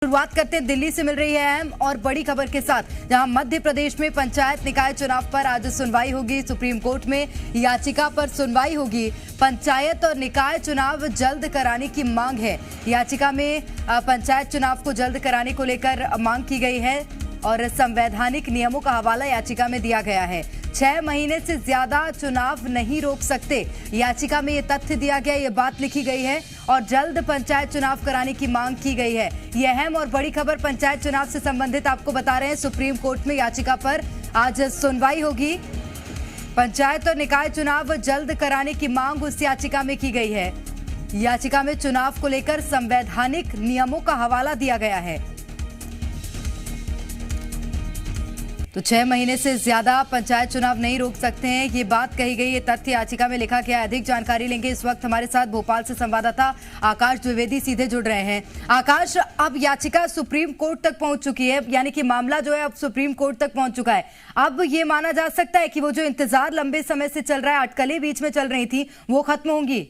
शुरुआत करते हैं दिल्ली से मिल रही है अहम और बड़ी खबर के साथ, जहां मध्य प्रदेश में पंचायत निकाय चुनाव पर आज सुनवाई होगी। सुप्रीम कोर्ट में याचिका पर सुनवाई होगी। पंचायत और निकाय चुनाव जल्द कराने की मांग है। याचिका में पंचायत चुनाव को जल्द कराने को लेकर मांग की गई है और संवैधानिक नियमों का हवाला याचिका में दिया गया है। 6 महीने से ज्यादा चुनाव नहीं रोक सकते, याचिका में ये तथ्य दिया गया, ये बात लिखी गई है और जल्द पंचायत चुनाव कराने की मांग की गई है। ये अहम और बड़ी खबर पंचायत चुनाव से संबंधित आपको बता रहे हैं। सुप्रीम कोर्ट में याचिका पर आज सुनवाई होगी। पंचायत और निकाय चुनाव जल्द कराने की मांग उस याचिका में की गई है। याचिका में चुनाव को लेकर संवैधानिक नियमों का हवाला दिया गया है। तो 6 महीने से ज्यादा पंचायत चुनाव नहीं रोक सकते हैं, ये बात कही गई, ये तथ्य याचिका में लिखा गया है। अधिक जानकारी लेंगे। इस वक्त हमारे साथ भोपाल से संवाददाता आकाश द्विवेदी सीधे जुड़ रहे हैं। आकाश, अब याचिका सुप्रीम कोर्ट तक पहुंच चुकी है, यानी कि मामला जो है अब सुप्रीम कोर्ट तक पहुंच चुका है। अब ये माना जा सकता है कि वो जो इंतजार लंबे समय से चल रहा है, अटकलें बीच में चल रही थी, वो खत्म होंगी।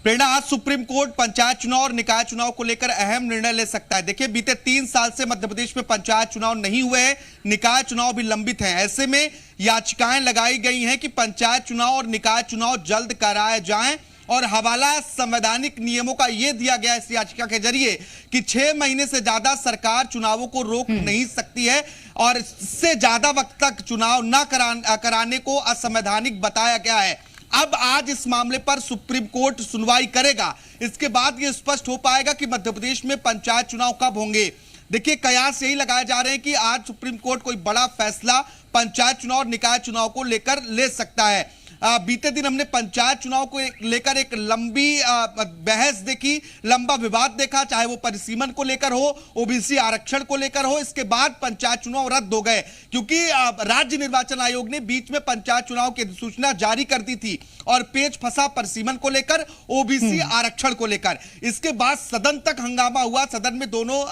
प्रेरणा, आज सुप्रीम कोर्ट पंचायत चुनाव और निकाय चुनाव को लेकर अहम निर्णय ले सकता है। देखिए, बीते 3 साल से मध्य प्रदेश में पंचायत चुनाव नहीं हुए हैं, निकाय चुनाव भी लंबित हैं। ऐसे में याचिकाएं लगाई गई हैं कि पंचायत चुनाव और निकाय चुनाव जल्द कराए जाएं और हवाला संवैधानिक नियमों का यह दिया गया इस याचिका के जरिए कि 6 महीने से ज्यादा सरकार चुनावों को रोक नहीं सकती है और इससे ज्यादा वक्त तक चुनाव न कराने को असंवैधानिक बताया गया है। अब आज इस मामले पर सुप्रीम कोर्ट सुनवाई करेगा। इसके बाद यह स्पष्ट हो पाएगा कि मध्य प्रदेश में पंचायत चुनाव कब होंगे। देखिए, कयास यही लगाए जा रहे हैं कि आज सुप्रीम कोर्ट कोई बड़ा फैसला पंचायत चुनाव और निकाय चुनाव को लेकर ले सकता है। बीते दिन हमने पंचायत चुनाव को लेकर एक लंबी बहस देखी, लंबा विवाद देखा, चाहे वो परिसीमन को लेकर हो, ओबीसी आरक्षण को लेकर हो। इसके बाद पंचायत चुनाव रद्द हो गए क्योंकि राज्य निर्वाचन आयोग ने बीच में पंचायत चुनाव की अधिसूचना जारी कर दी थी और पेच फंसा परिसीमन को लेकर, ओबीसी आरक्षण को लेकर। इसके बाद सदन तक हंगामा हुआ। सदन में दोनों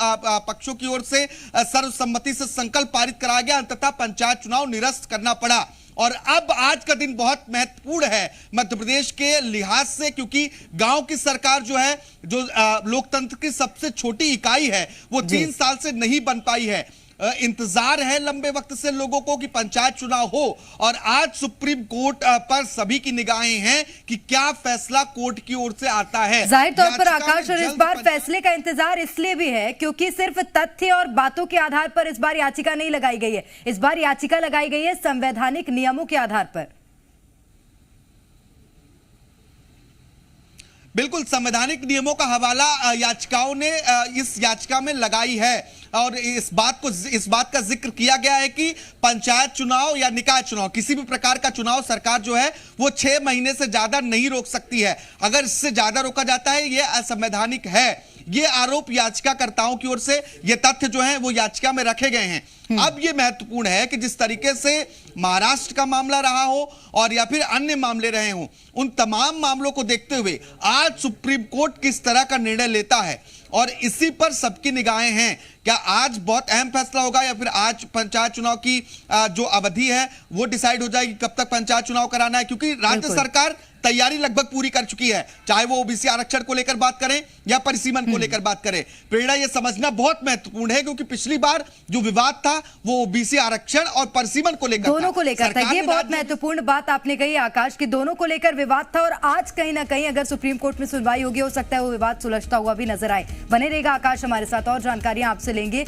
पक्षों की ओर से सर्वसम्मति से संकल्प पारित कराया गया। अंततः पंचायत चुनाव निरस्त करना पड़ा। और अब आज का दिन बहुत महत्वपूर्ण है मध्य प्रदेश के लिहाज से, क्योंकि गांव की सरकार जो है, जो लोकतंत्र की सबसे छोटी इकाई है, वो 3 साल से नहीं बन पाई है। इंतजार है लंबे वक्त से लोगों को कि पंचायत चुनाव हो और आज सुप्रीम कोर्ट पर सभी की निगाहें हैं कि क्या फैसला कोर्ट की ओर से आता है। जाहिर तौर पर आकाश, और इस बार फैसले का इंतजार इसलिए भी है क्योंकि सिर्फ तथ्य और बातों के आधार पर इस बार याचिका नहीं लगाई गई है। इस बार याचिका लगाई गई है संवैधानिक नियमों के आधार पर। बिल्कुल, संवैधानिक नियमों का हवाला याचिकाओं ने इस याचिका में लगाई है और इस बात का जिक्र किया गया है कि पंचायत चुनाव या निकाय चुनाव, किसी भी प्रकार का चुनाव सरकार जो है वो 6 महीने से ज्यादा नहीं रोक सकती है। अगर इससे ज्यादा रोका जाता है ये असंवैधानिक है। ये आरोप याचिकाकर्ताओं की ओर से, ये तथ्य जो है वो याचिका में रखे गए हैं। अब ये महत्वपूर्ण है कि जिस तरीके से महाराष्ट्र का मामला रहा हो और या फिर अन्य मामले रहे हों, उन तमाम मामलों को देखते हुए आज सुप्रीम कोर्ट किस तरह का निर्णय लेता है और इसी पर सबकी निगाहें हैं। क्या आज बहुत अहम फैसला होगा या फिर आज पंचायत चुनाव की जो अवधि है वो डिसाइड हो जाएगी कब तक पंचायत चुनाव कराना है, क्योंकि राज्य सरकार तैयारी लगभग पूरी कर चुकी है, चाहे वो ओबीसी आरक्षण को लेकर बात करें या परिसीमन को लेकर बात करें। प्रेरणा, ये समझना बहुत महत्वपूर्ण है क्योंकि पिछली बार जो विवाद था वो ओबीसी आरक्षण और परिसीमन को लेकर, दोनों को लेकर था। ये बहुत महत्वपूर्ण बात आपने कही आकाश, की दोनों को लेकर विवाद था और आज कहीं ना कहीं अगर सुप्रीम कोर्ट में सुनवाई होगी, हो सकता है वो विवाद सुलझता हुआ भी नजर आए। बने रहेगा आकाश हमारे साथ, और जानकारियां आपसे लेंगे।